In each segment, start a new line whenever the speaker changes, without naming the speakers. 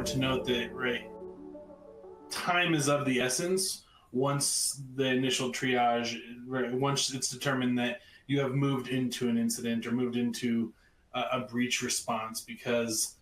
important to note that, right, time is of the essence once the initial triage, right, once it's determined that you have moved into an incident or moved into a breach response, because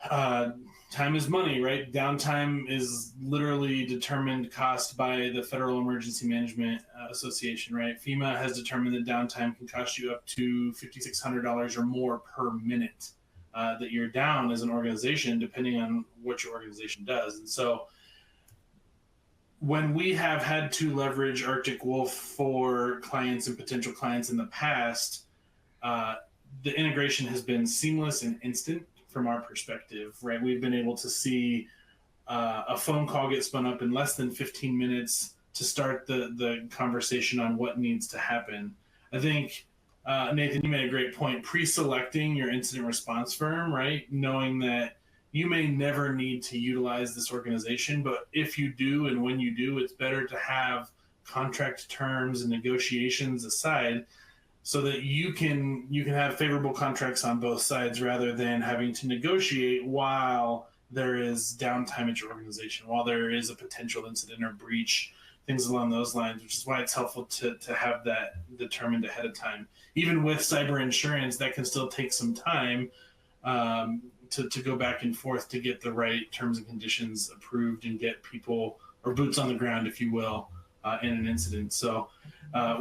time is money, right? Downtime is literally determined cost by the Federal Emergency Management Association, right? FEMA has determined that downtime can cost you up to $5,600 or more per minute that you're down as an organization, depending on what your organization does. And so when we have had to leverage Arctic Wolf for clients and potential clients in the past, the integration has been seamless and instant from our perspective, right? We've been able to see a phone call get spun up in less than 15 minutes to start the conversation on what needs to happen. I think, Nathan, you made a great point. Pre-selecting your incident response firm, right? Knowing that you may never need to utilize this organization, but if you do and when you do, it's better to have contract terms and negotiations aside so that you can have favorable contracts on both sides rather than having to negotiate while there is downtime at your organization, while there is a potential incident or breach, things along those lines, which is why it's helpful to have that determined ahead of time. Even with cyber insurance, that can still take some time to go back and forth to get the right terms and conditions approved and get people, or boots on the ground, if you will, in an incident. So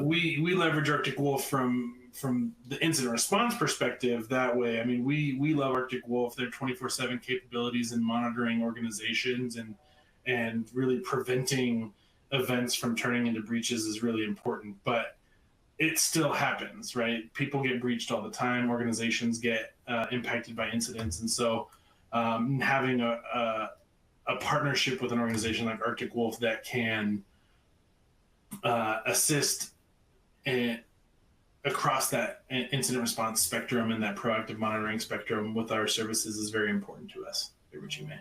we leverage Arctic Wolf from the incident response perspective that way. I mean, we love Arctic Wolf, their 24/7 capabilities in monitoring organizations and really preventing events from turning into breaches is really important. But it still happens, right? People get breached all the time. Organizations get impacted by incidents. And so having a partnership with an organization like Arctic Wolf that can assist across that incident response spectrum and that proactive monitoring spectrum with our services is very important to us at Richie May.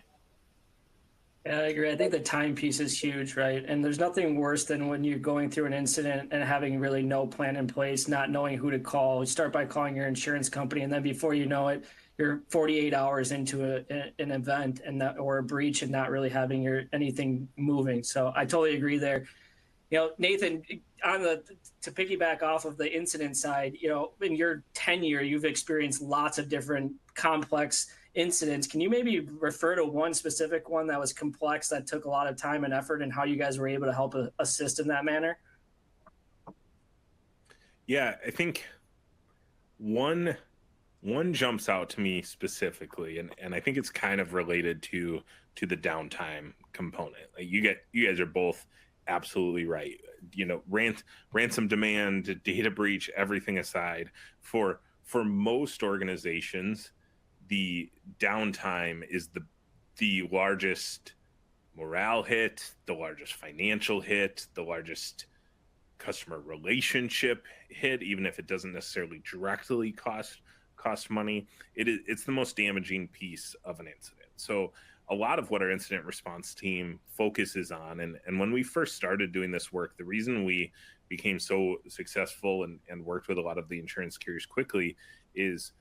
Yeah, I agree. I think the time piece is huge, right? And there's nothing worse than when you're going through an incident and having really no plan in place, not knowing who to call. You start by calling your insurance company, and then before you know it, you're 48 hours into an event or a breach and not really having anything moving. So I totally agree there. You know, Nathan, to piggyback off of the incident side, you know, in your tenure, you've experienced lots of different complex incidents. Can you maybe refer to one specific one that was complex, that took a lot of time and effort, and how you guys were able to help assist in that manner?
Yeah, I think one jumps out to me specifically, and I think it's kind of related to the downtime component. Like you guys are both absolutely right. You know, ransom demand, data breach, everything aside, for most organizations, the downtime is the largest morale hit, the largest financial hit, the largest customer relationship hit, even if it doesn't necessarily directly cost money. It's the most damaging piece of an incident. So a lot of what our incident response team focuses on, and when we first started doing this work, the reason we became so successful and worked with a lot of the insurance carriers quickly is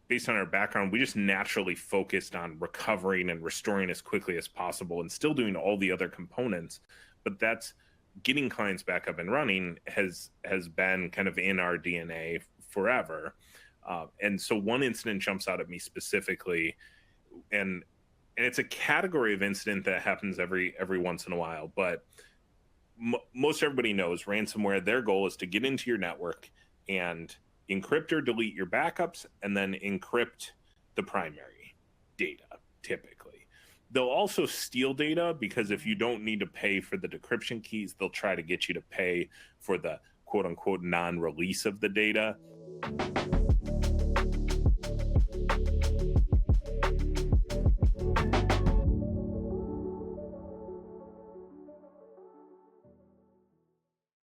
based on our background, we just naturally focused on recovering and restoring as quickly as possible and still doing all the other components. But that's getting clients back up and running has been kind of in our DNA forever. And so one incident jumps out at me specifically, and it's a category of incident that happens every once in a while. But most everybody knows ransomware, their goal is to get into your network and encrypt or delete your backups, and then encrypt the primary data, typically. They'll also steal data, because if you don't need to pay for the decryption keys, they'll try to get you to pay for the quote-unquote non-release of the data.